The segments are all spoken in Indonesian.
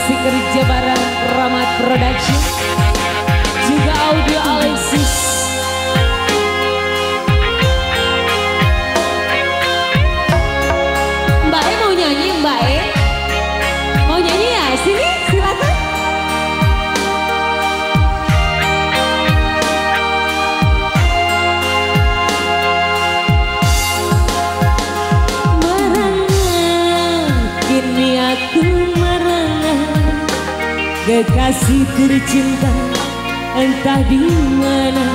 masih kerja bareng Rahmat Production, juga audio Alexis. Mbak E mau nyanyi, Mbak E? Mau nyanyi ya? Sini, silakan. Kekasih tercinta entah di mana,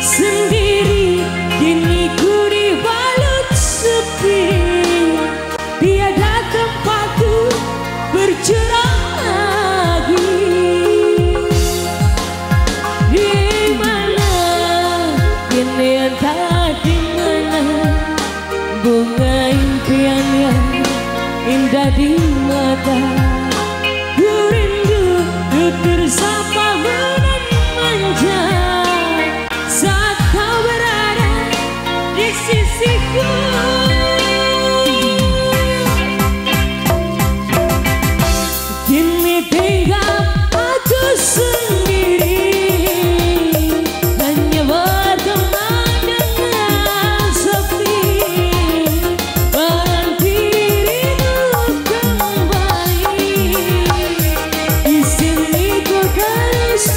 sendiri kini ku dibalut sepi, tiada tempatku bercerah lagi. Di mana kini entah di mana, bunga impian yang indah di mata. Tersapamu dan manja saat kau berada di sisiku. Kini tinggal aku sendiri, hanya berteman dengan sepi. Menanti dirimu kembali, di sini ku terus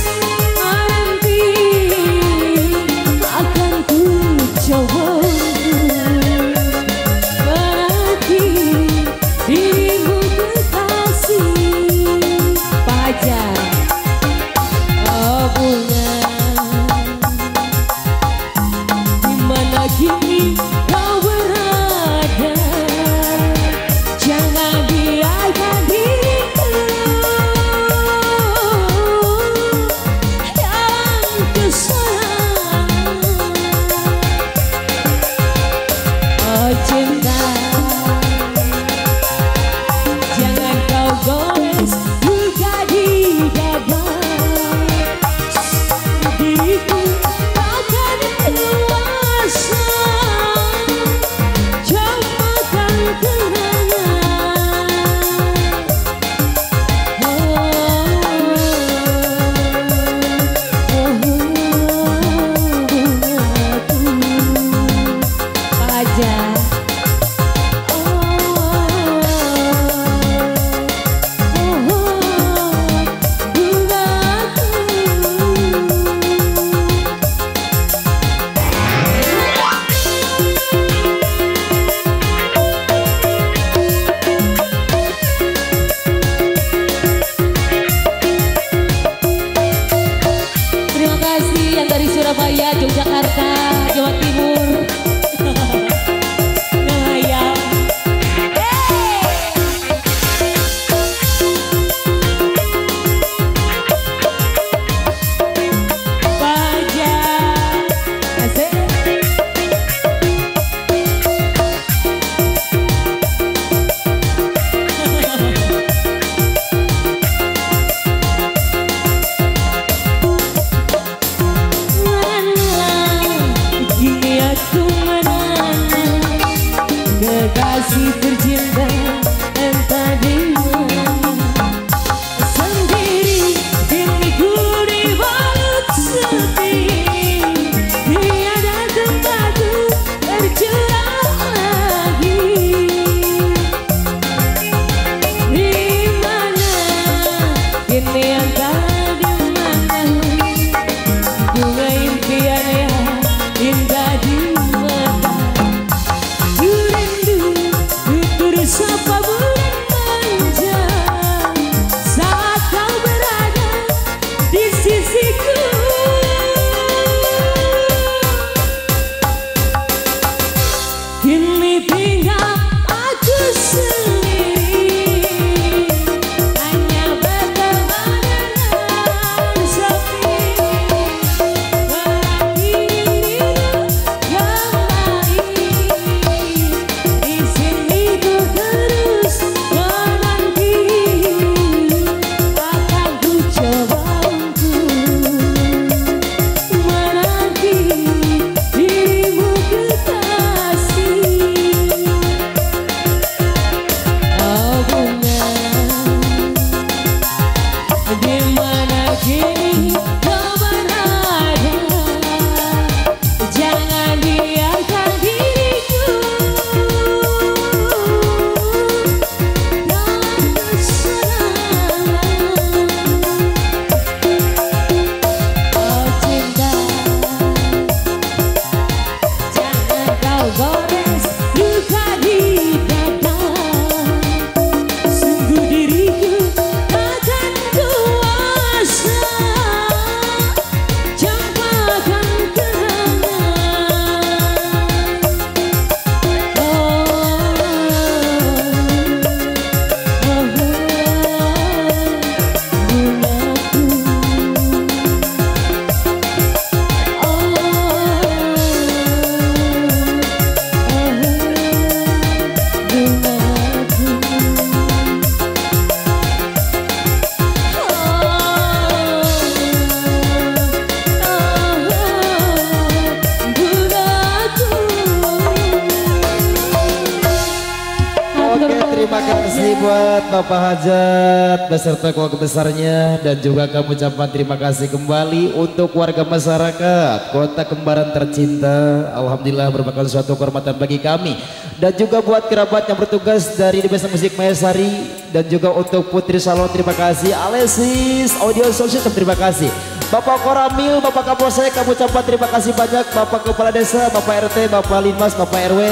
Bapak Hajat beserta keluarga besarnya, dan juga kami ucapkan terima kasih kembali untuk warga masyarakat Kota Kembaran tercinta. Alhamdulillah merupakan suatu kehormatan bagi kami, dan juga buat kerabat yang bertugas dari Desa Musik Mayasari, dan juga untuk Putri Salon terima kasih, Alexis Audio Solution terima kasih, Bapak Koramil, Bapak Kapolsek kami ucapkan terima kasih banyak, Bapak Kepala Desa, Bapak RT, Bapak Linmas, Bapak RW.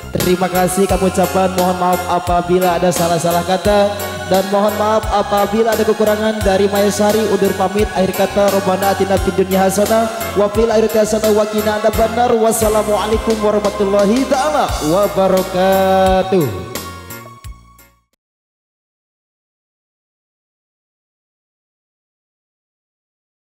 Terima kasih kami ucapkan, mohon maaf apabila ada salah-salah kata, dan mohon maaf apabila ada kekurangan. Dari Mayasari undur pamit, akhir kata Robbana atina fid dunya hasanah wa fil akhirati hasanah wa qina adzabannar. Wassalamualaikum warahmatullahi taala wabarakatuh.